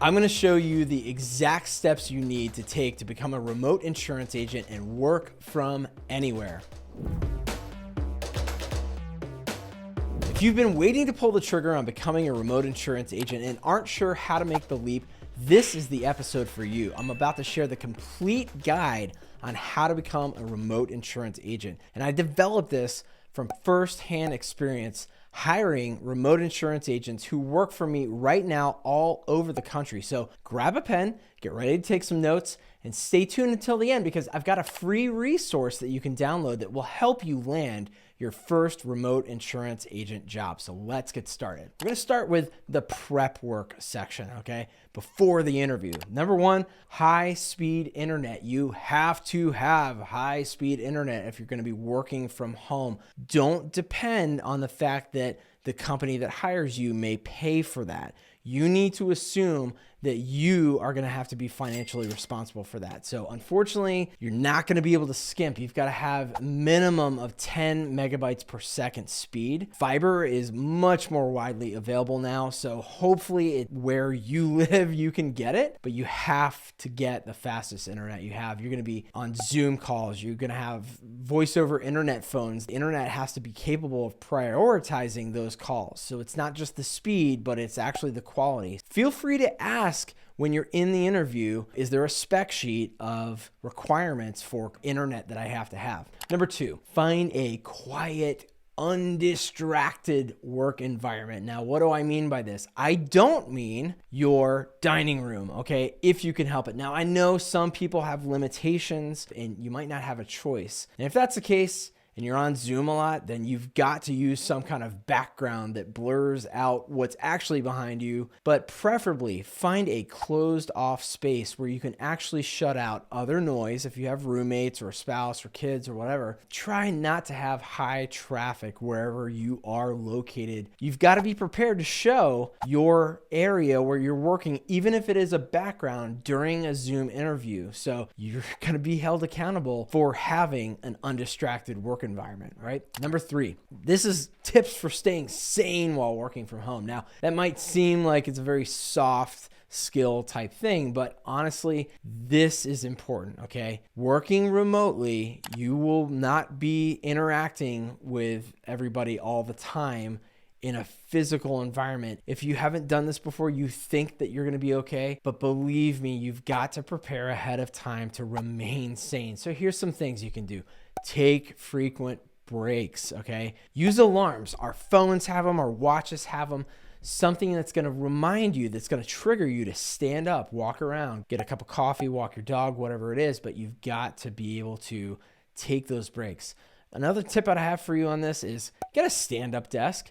I'm going to show you the exact steps you need to take to become a remote insurance agent and work from anywhere. If you've been waiting to pull the trigger on becoming a remote insurance agent and aren't sure how to make the leap, this is the episode for you. I'm about to share the complete guide on how to become a remote insurance agent. And I developed this from firsthand experience hiring remote insurance agents who work for me right now all over the country. So grab a pen, get ready to take some notes, and stay tuned until the end because I've got a free resource that you can download that will help you land your first remote insurance agent job. So let's get started. We're going to start with the prep work section, okay? Before the interview. Number one, high-speed internet. You have to have high-speed internet if you're going to be working from home. Don't depend on the fact that the company that hires you may pay for that. You need to assume that you are going to have to be financially responsible for that. So unfortunately, you're not going to be able to skimp. You've got to have minimum of 10 megabytes per second speed. Fiber is much more widely available now. So hopefully where you live, you can get it, but you have to get the fastest internet you have. You're going to be on Zoom calls. You're going to have voice over internet phones. The internet has to be capable of prioritizing those calls. So it's not just the speed, but it's actually the quality. Feel free to ask when you're in the interview, is there a spec sheet of requirements for internet that I have to have? Number two, find a quiet, undistracted work environment. Now, what do I mean by this? I don't mean your dining room, okay? If you can help it. Now, I know some people have limitations and you might not have a choice. And if that's the case, and you're on Zoom a lot, then you've got to use some kind of background that blurs out what's actually behind you, but preferably find a closed off space where you can actually shut out other noise. If you have roommates or a spouse or kids or whatever, try not to have high traffic wherever you are located. You've got to be prepared to show your area where you're working, even if it is a background during a Zoom interview. So you're going to be held accountable for having an undistracted work environment, right? Number three, this is tips for staying sane while working from home. Now, that might seem like it's a very soft skill type thing, but honestly, this is important, okay? Working remotely, you will not be interacting with everybody all the time in a physical environment. If you haven't done this before, you think that you're going to be okay, but believe me, you've got to prepare ahead of time to remain sane. So here's some things you can do. Take frequent breaks, okay? Use alarms. Our phones have them, our watches have them. Something that's going to remind you, that's going to trigger you to stand up, walk around, get a cup of coffee, walk your dog, whatever it is, but you've got to be able to take those breaks. Another tip I have for you on this is get a stand-up desk.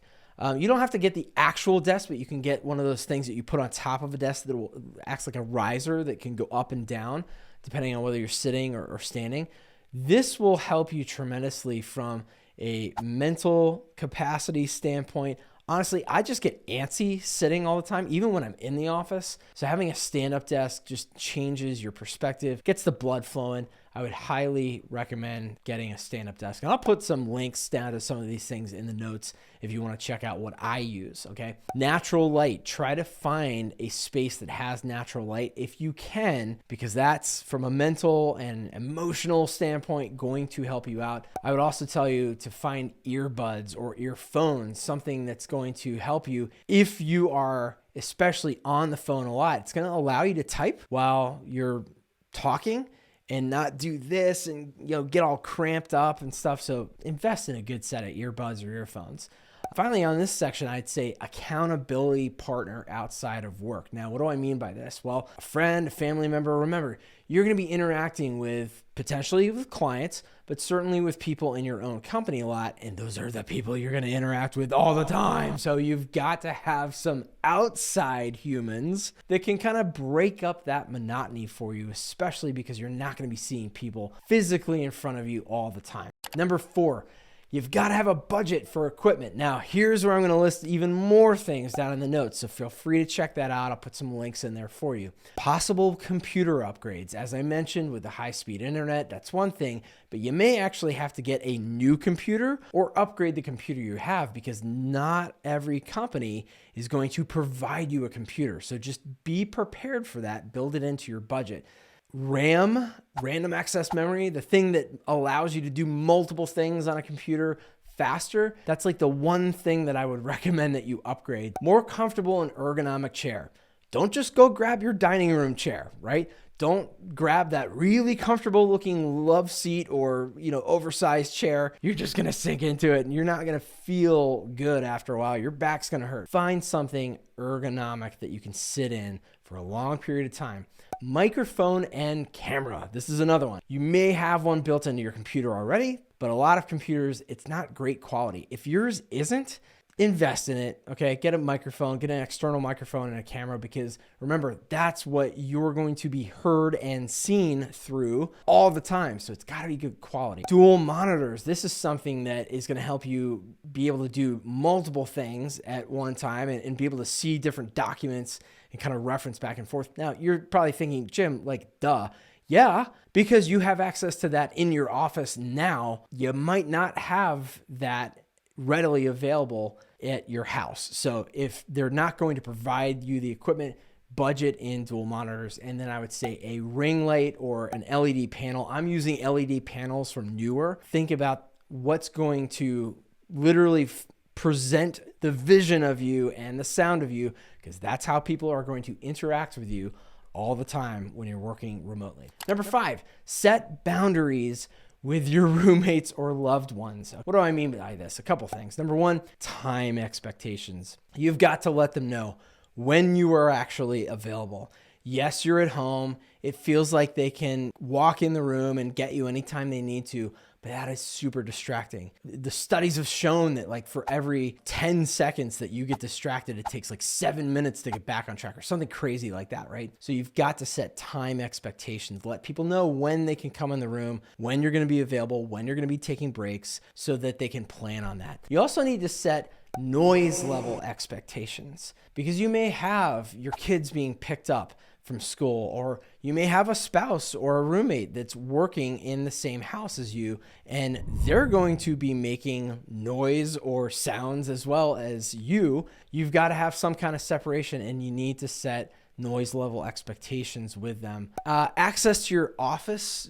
You don't have to get the actual desk, but you can get one of those things that you put on top of a desk that will acts like a riser that can go up and down depending on whether you're sitting or standing. This will help you tremendously from a mental capacity standpoint. Honestly, I just get antsy sitting all the time, even when I'm in the office. So having a stand-up desk just changes your perspective, gets the blood flowing. I would highly recommend getting a stand-up desk. And I'll put some links down to some of these things in the notes if you want to check out what I use, okay? Natural light. Try to find a space that has natural light if you can, because that's, from a mental and emotional standpoint, going to help you out. I would also tell you to find earbuds or earphones, something that's going to help you if you are especially on the phone a lot. It's going to allow you to type while you're talking and not do this and get all cramped up and stuff. So invest in a good set of earbuds or earphones. Finally, on this section, I'd say accountability partner outside of work. Now, what do I mean by this? Well, a friend, a family member. Remember, you're going to be interacting with potentially with clients, but certainly with people in your own company a lot. And those are the people you're going to interact with all the time. So you've got to have some outside humans that can kind of break up that monotony for you, especially because you're not going to be seeing people physically in front of you all the time. Number four, You've got to have a budget for equipment. Now, here's where I'm going to list even more things down in the notes, so feel free to check that out. I'll put some links in there for you. Possible computer upgrades. As I mentioned, with the high-speed internet, that's one thing, but you may actually have to get a new computer or upgrade the computer you have, because not every company is going to provide you a computer. So just be prepared for that. Build it into your budget. RAM, random access memory, the thing that allows you to do multiple things on a computer faster. That's like the one thing that I would recommend that you upgrade. More comfortable and ergonomic chair. Don't just go grab your dining room chair, right? Don't grab that really comfortable looking love seat or, oversized chair. You're just going to sink into it and you're not going to feel good after a while. Your back's going to hurt. Find something ergonomic that you can sit in for a long period of time. Microphone and camera. This is another one. You may have one built into your computer already, but a lot of computers, it's not great quality. If yours isn't, invest in it, okay? Get a microphone, get an external microphone and a camera, because remember, that's what you're going to be heard and seen through all the time. So it's got to be good quality. Dual monitors. This is something that is going to help you be able to do multiple things at one time and be able to see different documents and kind of reference back and forth. Now, you're probably thinking, Jim, duh. Yeah, because you have access to that in your office now. You might not have that readily available at your house. So if they're not going to provide you the equipment, budget in dual monitors. And then I would say a ring light or an LED panel. I'm using LED panels from Newer. Think about what's going to literally present the vision of you and the sound of you, because that's how people are going to interact with you all the time when you're working remotely. Number 5, set boundaries with your roommates or loved ones. What do I mean by this? A couple things. Number 1, time expectations. You've got to let them know when you are actually available. Yes, you're at home. It feels like they can walk in the room and get you anytime they need to, but that is super distracting. The studies have shown that for every 10 seconds that you get distracted, it takes 7 minutes to get back on track or something crazy like that, right? So you've got to set time expectations. Let people know when they can come in the room, when you're going to be available, when you're going to be taking breaks, so that they can plan on that. You also need to set noise level expectations, because you may have your kids being picked up from school, or you may have a spouse or a roommate that's working in the same house as you, and they're going to be making noise or sounds as well as you. You've got to have some kind of separation, and you need to set noise level expectations with them. Access to your office,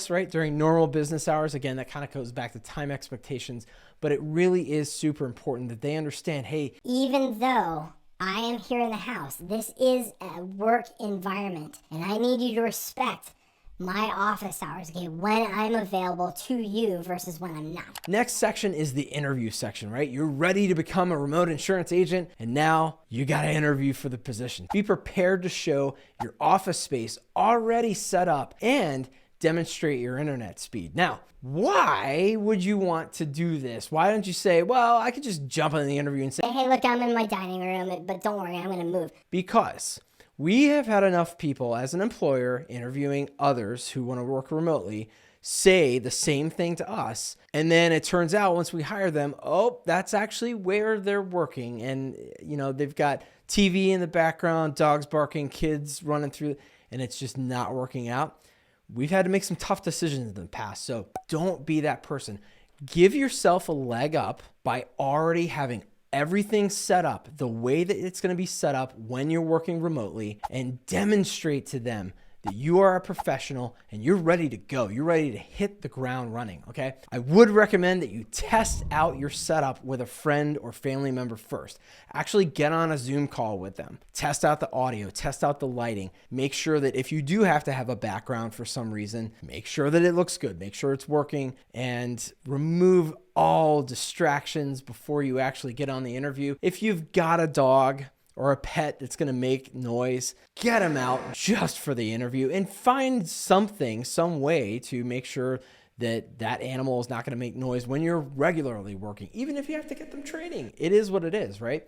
right, during normal business hours. Again, that kind of goes back to time expectations, but it really is super important that they understand, hey, even though I am here in the house, this is a work environment, and I need you to respect my office hours, okay, when I'm available to you versus when I'm not. Next section is the interview section, right? You're ready to become a remote insurance agent, and now you got to interview for the position. Be prepared to show your office space already set up and demonstrate your internet speed. Now, why would you want to do this? Why don't you say, well, I could just jump on the interview and say, hey, look, I'm in my dining room, but don't worry, I'm going to move. Because we have had enough people as an employer interviewing others who want to work remotely say the same thing to us. And then it turns out once we hire them, oh, that's actually where they're working. And, they've got TV in the background, dogs barking, kids running through, and it's just not working out. We've had to make some tough decisions in the past, so don't be that person. Give yourself a leg up by already having everything set up the way that it's going to be set up when you're working remotely, and demonstrate to them that you are a professional and you're ready to go. You're ready to hit the ground running, okay? I would recommend that you test out your setup with a friend or family member first. Actually get on a Zoom call with them. Test out the audio, test out the lighting. Make sure that if you do have to have a background for some reason, make sure that it looks good, make sure it's working, and remove all distractions before you actually get on the interview. If you've got a dog or a pet that's going to make noise, get them out just for the interview, and find some way to make sure that that animal is not going to make noise when you're regularly working. Even if you have to get them training, it is what it is, right?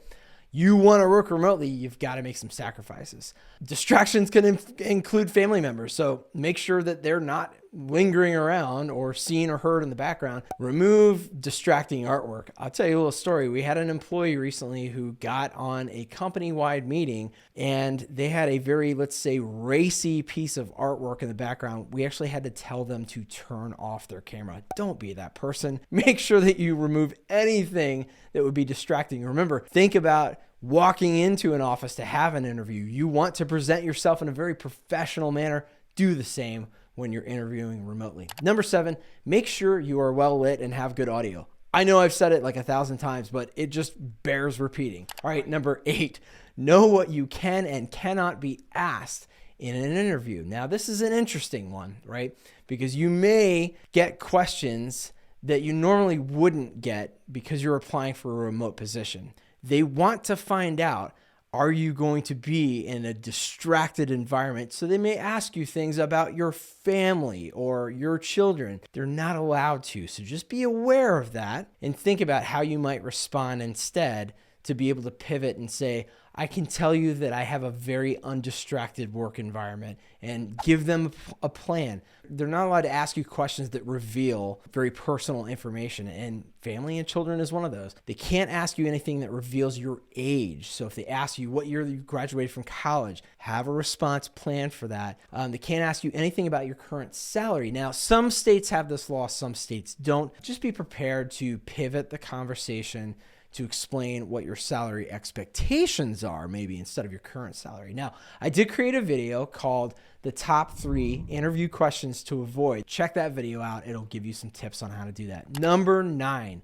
You want to work remotely, you've got to make some sacrifices. Distractions can include family members, so make sure that they're not lingering around or seen or heard in the background. Remove distracting artwork. I'll tell you a little story. We had an employee recently who got on a company-wide meeting and they had a very, let's say, racy piece of artwork in the background. We actually had to tell them to turn off their camera. Don't be that person. Make sure that you remove anything that would be distracting. Remember, think about walking into an office to have an interview. You want to present yourself in a very professional manner. Do the same when you're interviewing remotely. Number 7, make sure you are well lit and have good audio. I know I've said it like 1,000 times, but it just bears repeating. All right, number 8, know what you can and cannot be asked in an interview. Now, this is an interesting one, right? Because you may get questions that you normally wouldn't get because you're applying for a remote position. They want to find out, are you going to be in a distracted environment? So they may ask you things about your family or your children. They're not allowed to. So just be aware of that and think about how you might respond instead to be able to pivot and say, I can tell you that I have a very undistracted work environment, and give them a plan. They're not allowed to ask you questions that reveal very personal information, and family and children is one of those. They can't ask you anything that reveals your age. So if they ask you what year you graduated from college, have a response plan for that. They can't ask you anything about your current salary. Now, some states have this law, some states don't. Just be prepared to pivot the conversation to explain what your salary expectations are, maybe instead of your current salary. Now, I did create a video called The Top 3 Interview Questions to Avoid. Check that video out. It'll give you some tips on how to do that. Number 9,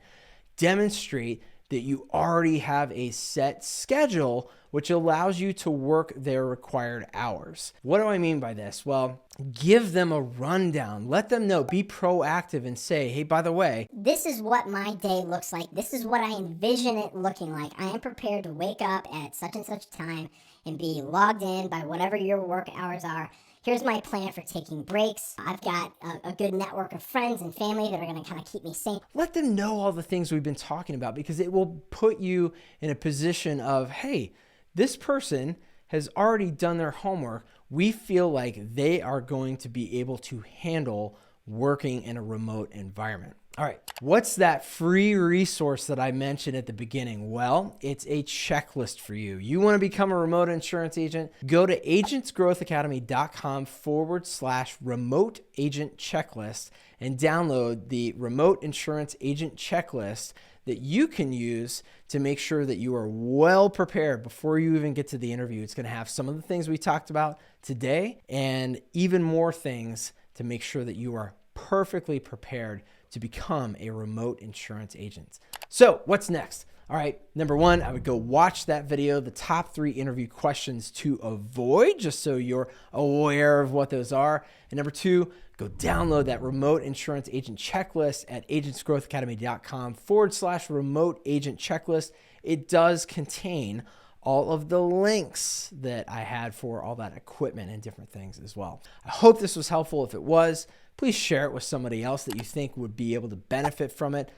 demonstrate that you already have a set schedule, which allows you to work their required hours. What do I mean by this? Well, give them a rundown. Let them know. Be proactive and say, hey, by the way, this is what my day looks like. This is what I envision it looking like. I am prepared to wake up at such and such time and be logged in by whatever your work hours are. Here's my plan for taking breaks. I've got a good network of friends and family that are going to kind of keep me sane. Let them know all the things we've been talking about, because it will put you in a position of, hey, this person has already done their homework. We feel like they are going to be able to handle working in a remote environment. All right, what's that free resource that I mentioned at the beginning? Well, it's a checklist for you. You want to become a remote insurance agent? Go to agentsgrowthacademy.com/remote agent checklist and download the remote insurance agent checklist that you can use to make sure that you are well prepared before you even get to the interview. It's going to have some of the things we talked about today and even more things to make sure that you are perfectly prepared to become a remote insurance agent. So what's next? All right, number 1, I would go watch that video, the top 3 interview questions to avoid, just so you're aware of what those are. And number 2, go download that remote insurance agent checklist at agentsgrowthacademy.com/remote agent checklist. It does contain all of the links that I had for all that equipment and different things as well. I hope this was helpful. If it was, please share it with somebody else that you think would be able to benefit from it.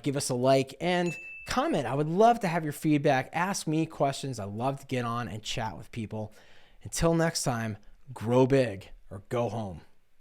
Give us a like and comment. I would love to have your feedback. Ask me questions. I love to get on and chat with people. Until next time, grow big or go home.